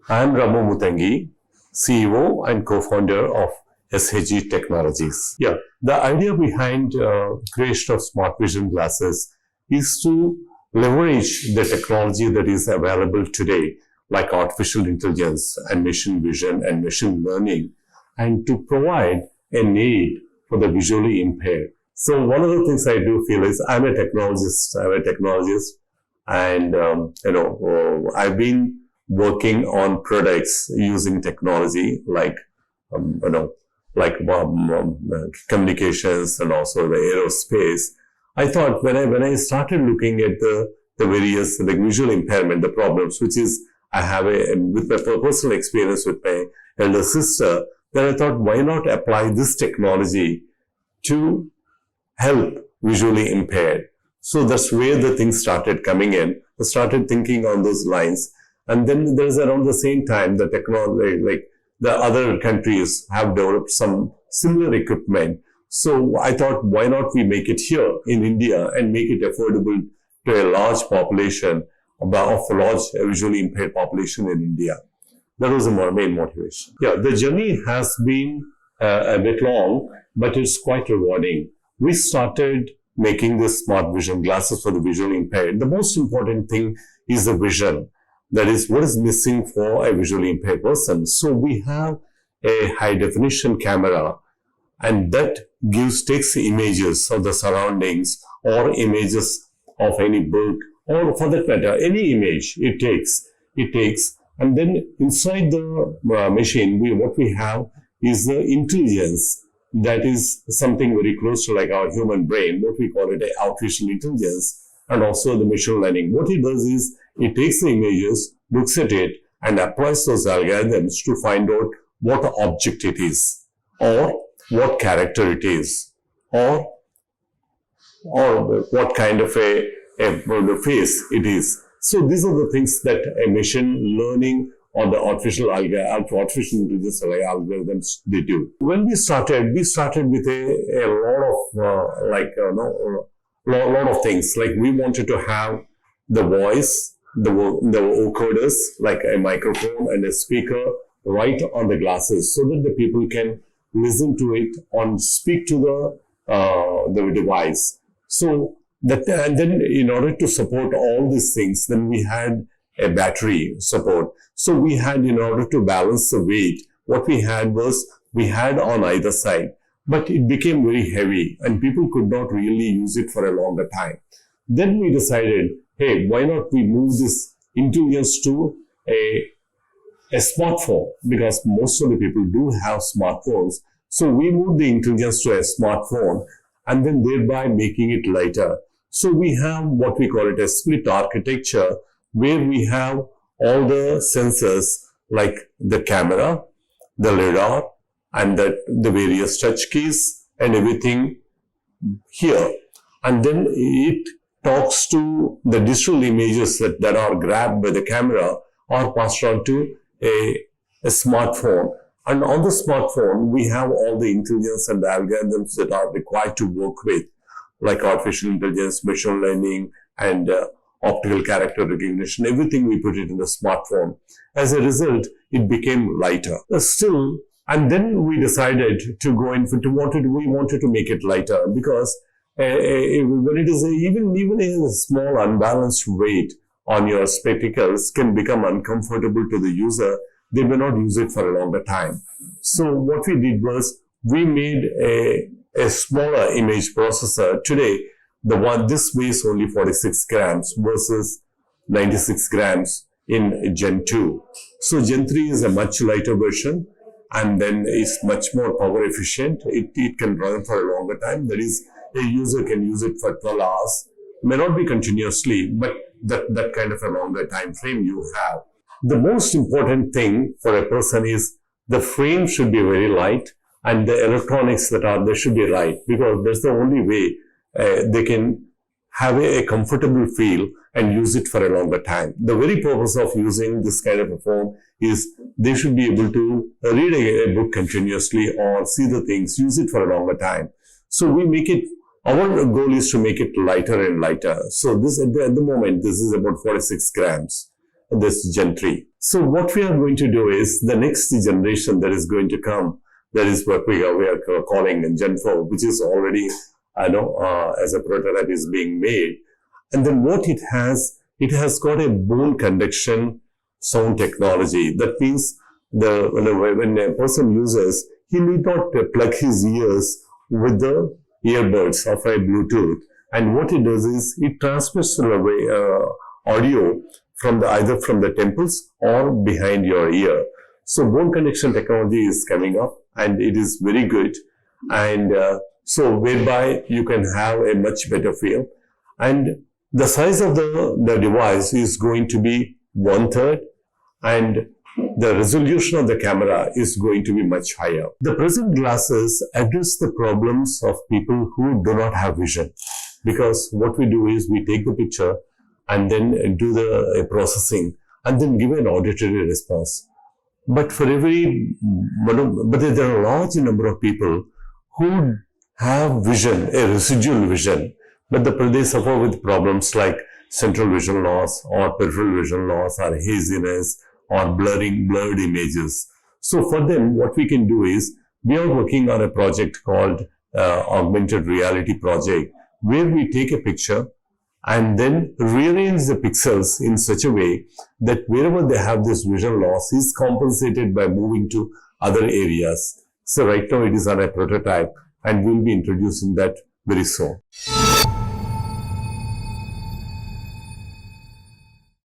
I am Ramu Mutangi, CEO and co-founder of SHG Technologies. Yeah, the idea behind creation of smart vision glasses is to leverage the technology that is available today, like artificial intelligence and machine vision and machine learning, and to provide an aid for the visually impaired. So one of the things I do feel is I'm a technologist, and I've been working on products using technology like communications and also the aerospace. I thought when I started looking at the various visual impairment, the problems, which is I have with my personal experience with my elder sister, then I thought, why not apply this technology to help visually impaired? So that's where the things started coming in. I started thinking on those lines. And then there's around the same time, the technology, like the other countries have developed some similar equipment. So I thought, why not we make it here in India and make it affordable to a large population, of a large visually impaired population in India. That was the main motivation. Yeah, the journey has been a bit long, but it's quite rewarding. We started making the smart vision glasses for the visually impaired. The most important thing is the vision. That is what is missing for a visually impaired person. So we have a high definition camera, and that takes images of the surroundings or images of any book, or for that matter, any image it takes. And then inside the machine, what we have is the intelligence that is something very close to like our human brain, what we call it artificial intelligence, and also the machine learning. What it does is it takes the images, looks at it, and applies those algorithms to find out what object it is, or what character it is, or what kind of a face it is. So these are the things that a machine learning or the artificial intelligence algorithms they do. When we started with a lot of things. Like we wanted to have the voice, the vocoders, like a microphone and a speaker right on the glasses, so that the people can listen to it or speak to the device. So that, and then in order to support all these things, then we had a battery support. So we had, in order to balance the weight, what we had on either side, but it became very heavy and people could not really use it for a longer time. Then we decided, hey, why not we move this intelligence to a smartphone, because most of the people do have smartphones. So we moved the intelligence to a smartphone and then thereby making it lighter. So we have what we call it a split architecture, where we have all the sensors like the camera, the lidar, and the various touch keys and everything here. And then it talks to the digital images that are grabbed by the camera or passed on to a smartphone. And on the smartphone, we have all the intelligence and the algorithms that are required to work with, like artificial intelligence, machine learning, and optical character recognition. Everything we put it in the smartphone. As a result, it became lighter. Still, and then we decided to go in we wanted to make it lighter, because when it is even a small unbalanced weight on your spectacles can become uncomfortable to the user. They may not use it for a longer time. So what we did was we made a smaller image processor. Today, this weighs only 46 grams versus 96 grams in Gen 2. So Gen 3 is a much lighter version, and then is much more power efficient. It can run for a longer time. That is, a user can use it for 12 hours. May not be continuously, but that kind of a longer time frame you have. The most important thing for a person is the frame should be very light, and the electronics they should be right, because that's the only way they can have a comfortable feel and use it for a longer time. The very purpose of using this kind of a phone is they should be able to read a book continuously or see the things, use it for a longer time. So we make it, our goal is to make it lighter and lighter. So this at the moment, this is about 46 grams. this Gen 3. So what we are going to do is the next generation that is going to come, that is what we are calling Gen 4, which is already, as a prototype is being made. And then what it has got a bone conduction sound technology. That means when a person uses, he need not plug his ears with the earbuds of a Bluetooth. And what it does is it transmits audio from either from the temples or behind your ear. So bone conduction technology is coming up, and it is very good. And so whereby you can have a much better feel. And the size of the device is going to be 1/3, and the resolution of the camera is going to be much higher. The present glasses address the problems of people who do not have vision, because what we do is we take the picture and then do the processing and then give an auditory response. But there are a large number of people who have vision, a residual vision, but they suffer with problems like central vision loss or peripheral vision loss or haziness or blurred images. So for them, what we can do is, we are working on a project called Augmented Reality Project, where we take a picture and then rearrange the pixels in such a way that wherever they have this vision loss is compensated by moving to other areas. So right now it is on a prototype, and we'll be introducing that very soon.